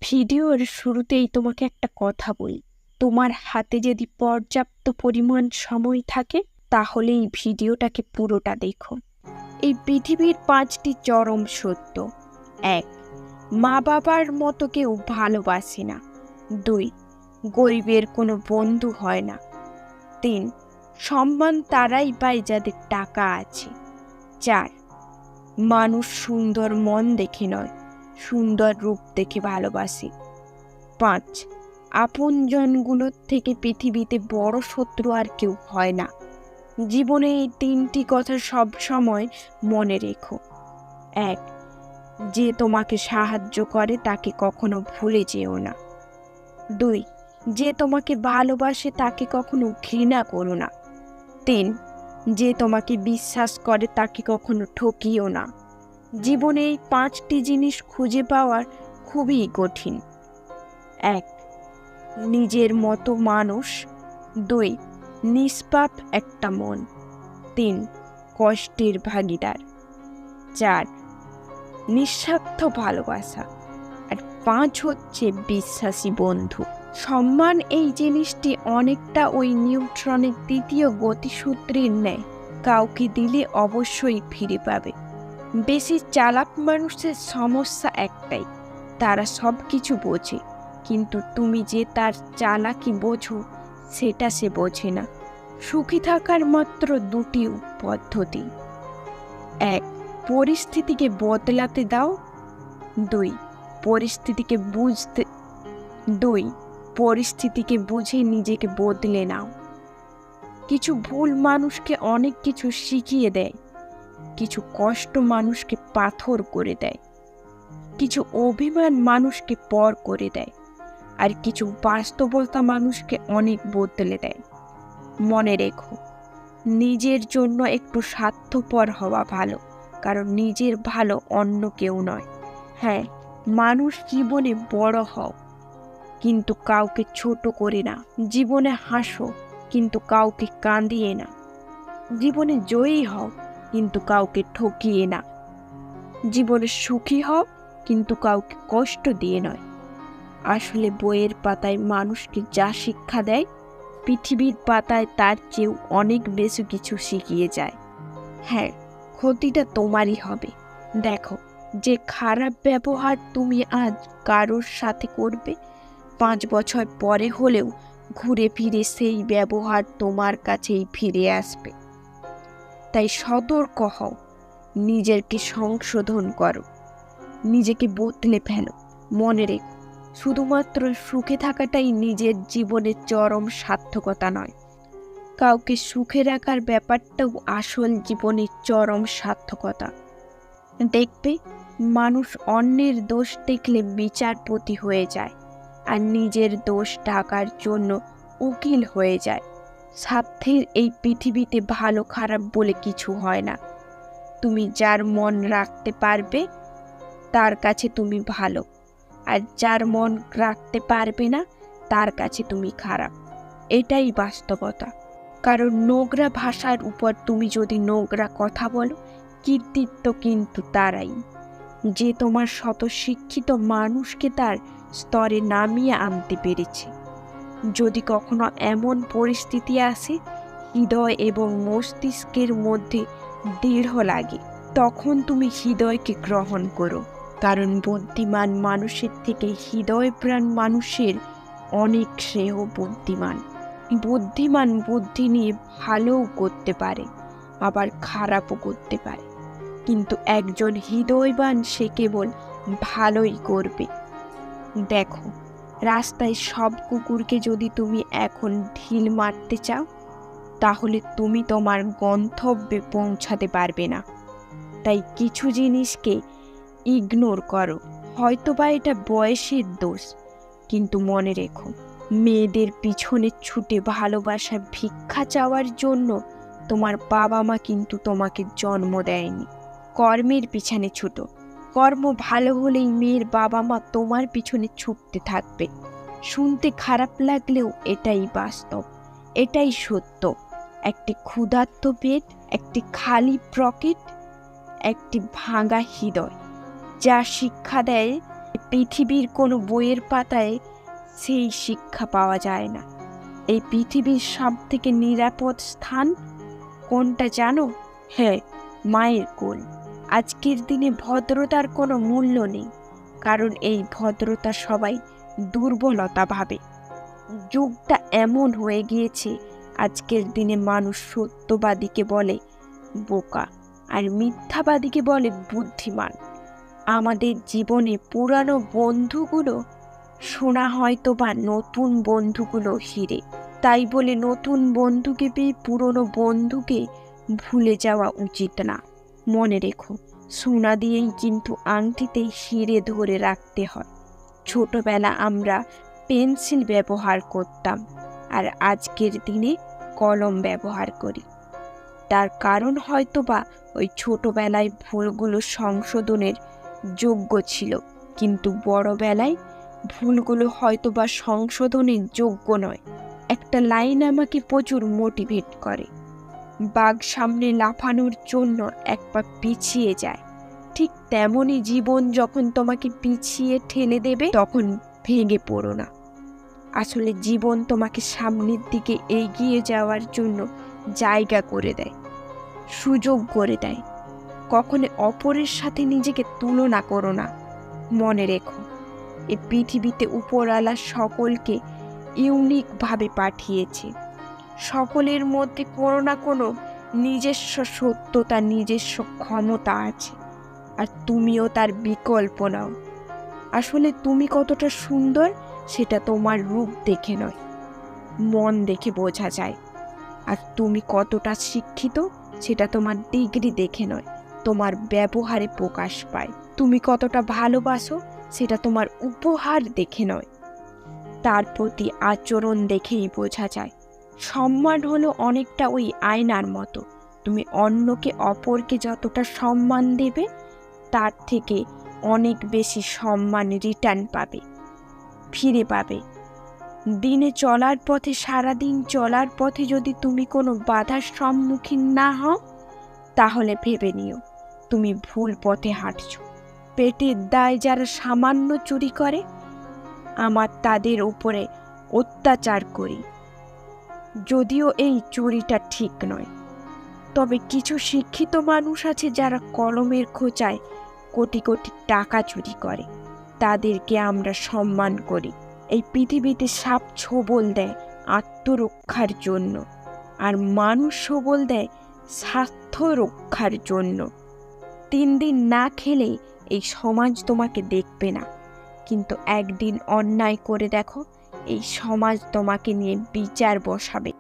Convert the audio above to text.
ভিডিওর শুরুতেই তোমাকে একটা কথা বলি, তোমার হাতে যদি পর্যাপ্ত পরিমাণ সময় থাকে তাহলে এই ভিডিওটাকে পুরোটা দেখো। এই পৃথিবীর 5টি চরম সত্য। 1. মা বাবার মতো কেউ ভালোবাসে না। 2. গরিবের কোনো বন্ধু হয় না। 3. সম্মান তারাই পায় যাদের টাকা আছে। 4. মানুষ সুন্দর মন দেখে নয়, সুন্দর রূপ দেখে ভালোবাসে। 5. আপনজনগুলোর থেকে পৃথিবীতে বড় শত্রু আর কেউ হয় না। জীবনে এই 3টি কথা সব সময় মনে রেখো। 1. যে তোমাকে সাহায্য করে তাকে কখনো ভুলে যেও না। 2. যে তোমাকে ভালোবাসে তাকে কখনো ঘৃণা করো না। 3. যে তোমাকে বিশ্বাস করে তাকে কখনো ঠকিও না। জীবনে এই 5টি জিনিস খুঁজে পাওয়া খুবই কঠিন। 1. নিজের মতো মানুষ। 2. নিষ্পাপ একটা মন। 3. কষ্টের ভাগিদার। 4. নিঃস্বার্থ ভালোবাসা। আর 5 হচ্ছে বিশ্বাসী বন্ধু। সম্মান এই জিনিসটি অনেকটা ওই নিউট্রনের দ্বিতীয় গতিসূত্রের ন্যায়, কাউকে দিলে অবশ্যই ফিরে পাবে। বেশি চালাক মানুষের সমস্যা একটাই, তারা সব কিছু বোঝে, কিন্তু তুমি যে তার চালাকি বোঝো সেটা সে বোঝে না। সুখী থাকার মাত্র 2টি পদ্ধতি। 1. পরিস্থিতিকে বদলাতে দাও। 2. পরিস্থিতিকে বুঝে নিজেকে বদলে নাও। কিছু ভুল মানুষকে অনেক কিছু শিখিয়ে দেয়, কিছু কষ্ট মানুষকে পাথর করে দেয়, কিছু অভিমান মানুষকে পর করে দেয়, আর কিছু বাস্তবতা মানুষকে অনেক বদলে দেয়। মনে রেখো, নিজের জন্য একটু স্বার্থপর হওয়া ভালো, কারণ নিজের ভালো অন্য কেউ নয়। হ্যাঁ, মানুষ জীবনে বড় হও, কিন্তু কাউকে ছোট করে না। জীবনে হাসো, কিন্তু কাউকে কাঁদিয়ে না। জীবনে জয়ী হও, কিন্তু কাউকে ঠকিয়ে না। জীবনে সুখী হও, কিন্তু কাউকে কষ্ট দিয়ে নয়। আসলে বইয়ের পাতায় মানুষকে যা শিক্ষা দেয়, পৃথিবীর পাতায় তার চেয়েও অনেক বেশি কিছু শিখিয়ে যায়। হ্যাঁ, ক্ষতিটা তোমারই হবে। দেখো, যে খারাপ ব্যবহার তুমি আজ কারোর সাথে করবে, 5 বছর পরে হলেও ঘুরে ফিরে সেই ব্যবহার তোমার কাছেই ফিরে আসবে। তাই সতর্ক হও, নিজেকে সংশোধন করো, নিজেকে বদলে ফেলো। মনে রেখো, শুধুমাত্র সুখে থাকাটাই নিজের জীবনের চরম সার্থকতা নয়, কাউকে সুখে রাখার ব্যাপারটাও আসল জীবনের চরম সার্থকতা। দেখবে, মানুষ অন্যের দোষ দেখলে বিচারপতি হয়ে যায়, আর নিজের দোষ ঢাকার জন্য উকিল হয়ে যায়। স্বার্থের এই পৃথিবীতে ভালো খারাপ বলে কিছু হয় না। তুমি যার মন রাখতে পারবে তার কাছে তুমি ভালো, আর যার মন রাখতে পারবে না তার কাছে তুমি খারাপ। এটাই বাস্তবতা। কারণ নোংরা ভাষার উপর তুমি যদি নোংরা কথা বলো, কৃতিত্ব কিন্তু তারাই, যে তোমার স্বতঃশিক্ষিত মানুষকে তার স্তরে নামিয়ে আনতে পেরেছে। যদি কখনো এমন পরিস্থিতি আসে হৃদয় এবং মস্তিষ্কের মধ্যে দৃঢ় লাগে, তখন তুমি হৃদয়কে গ্রহণ করো, কারণ বুদ্ধিমান মানুষের থেকে হৃদয়প্রাণ মানুষের অনেক শ্রেয় বুদ্ধিমান। বুদ্ধিমান বুদ্ধি নিয়ে ভালোও করতে পারে, আবার খারাপও করতে পারে, কিন্তু একজন হৃদয়বান সে কেবল ভালোই করবে। দেখো, রাস্তায় সব কুকুরকে যদি তুমি এখন ঢিল মারতে চাও, তাহলে তুমি তোমার গন্তব্যে পৌঁছাতে পারবে না। তাই কিছু জিনিসকে ইগনোর করো। হয়তোবা এটা বয়সের দোষ, কিন্তু মনে রেখো, মেয়েদের পিছনে ছুটে ভালোবাসা ভিক্ষা চাওয়ার জন্য তোমার বাবা মা কিন্তু তোমাকে জন্ম দেয়নি। কর্মের পিছনে ছুটো, কর্ম ভালো হলেই মেয়ের বাবা মা তোমার পিছনে ছুটতে থাকবে। শুনতে খারাপ লাগলেও এটাই বাস্তব, এটাই সত্য। একটি ক্ষুধার্ত পেট, একটি খালি পকেট, একটি ভাঙা হৃদয় যা শিক্ষা দেয় পৃথিবীর কোনো বইয়ের পাতায় সেই শিক্ষা পাওয়া যায় না। এই পৃথিবীর সবথেকে নিরাপদ স্থান কোনটা জানো? হ্যাঁ, মায়ের কোল। আজকের দিনে ভদ্রতার কোনো মূল্য নেই, কারণ এই ভদ্রতা সবাই দুর্বলতা ভাবে। যুগটা এমন হয়ে গিয়েছে, আজকের দিনে মানুষ সত্যবাদীকে বলে বোকা আর মিথ্যাবাদীকে বলে বুদ্ধিমান। আমাদের জীবনে পুরানো বন্ধুগুলো শোনা হয়তো বা নতুন বন্ধুগুলো হিরে। তাই বলে নতুন বন্ধুকে পেয়ে পুরনো বন্ধুকে ভুলে যাওয়া উচিত না। মনে রেখো, সোনা দিয়েই কিন্তু আংটিতে হিরে ধরে রাখতে হয়। ছোটবেলা আমরা পেন্সিল ব্যবহার করতাম, আর আজকের দিনে কলম ব্যবহার করি। তার কারণ হয়তো বা ওই ছোটবেলায় ভুলগুলো সংশোধনের যোগ্য ছিল, কিন্তু বড়বেলায় ভুলগুলো হয়তো বা সংশোধনের যোগ্য নয়। একটা লাইন আমাকে প্রচুর মোটিভেট করে, বাঘ সামনে লাফানোর জন্য এক পা পিছিয়ে যায়, ঠিক তেমনই জীবন যখন তোমাকে পিছিয়ে ঠেলে দেবে তখন ভেঙে পড়ো না। আসলে জীবন তোমাকে সামনের দিকে এগিয়ে যাওয়ার জন্য জায়গা করে দেয়, সুযোগ করে দেয়। কখনো অপরের সাথে নিজেকে তুলনা করো না। মনে রেখো, এই পৃথিবীতে উপরওয়ালা সকলকে ইউনিকভাবে পাঠিয়েছে। সকলের মধ্যে কোনো না কোনো নিজস্ব সত্যতা, নিজস্ব ক্ষমতা আছে, আর তুমিও তার বিকল্প নাও। আসলে তুমি কতটা সুন্দর সেটা তোমার রূপ দেখে নয়, মন দেখে বোঝা যায়। আর তুমি কতটা শিক্ষিত সেটা তোমার ডিগ্রি দেখে নয়, তোমার ব্যবহারে প্রকাশ পায়। তুমি কতটা ভালোবাসো সেটা তোমার উপহার দেখে নয়, তার প্রতি আচরণ দেখেই বোঝা যায়। সম্মান হলো অনেকটা ওই আয়নার মতো। তুমি অপরকে যতটা সম্মান দেবে, তার থেকে অনেক বেশি সম্মান রিটার্ন পাবে, ফিরে পাবে। দিনে চলার পথে, সারাদিন চলার পথে যদি তুমি কোনো বাধার সম্মুখীন না হও, তাহলে ভেবে নিও তুমি ভুল পথে হাঁটছ। পেটের দায় যারা সামান্য চুরি করে, আমার তাদের উপরে অত্যাচার করি। যদিও এই চুরিটা ঠিক নয়, তবে কিছু শিক্ষিত মানুষ আছে যারা কলমের খোঁচায় কোটি কোটি টাকা চুরি করে, তাদেরকে আমরা সম্মান করি। এই পৃথিবীতে সাপ ছোবল দেয় আত্মরক্ষার জন্য, আর মানুষ ছোবল দেয় স্বার্থ রক্ষার জন্য। 3 দিন না খেলে এই সমাজ তোমাকে দেখবে না, কিন্তু একদিন অন্যায় করে দেখো, এই সমাজ তোমাকে নিয়ে বিচার বসাবে।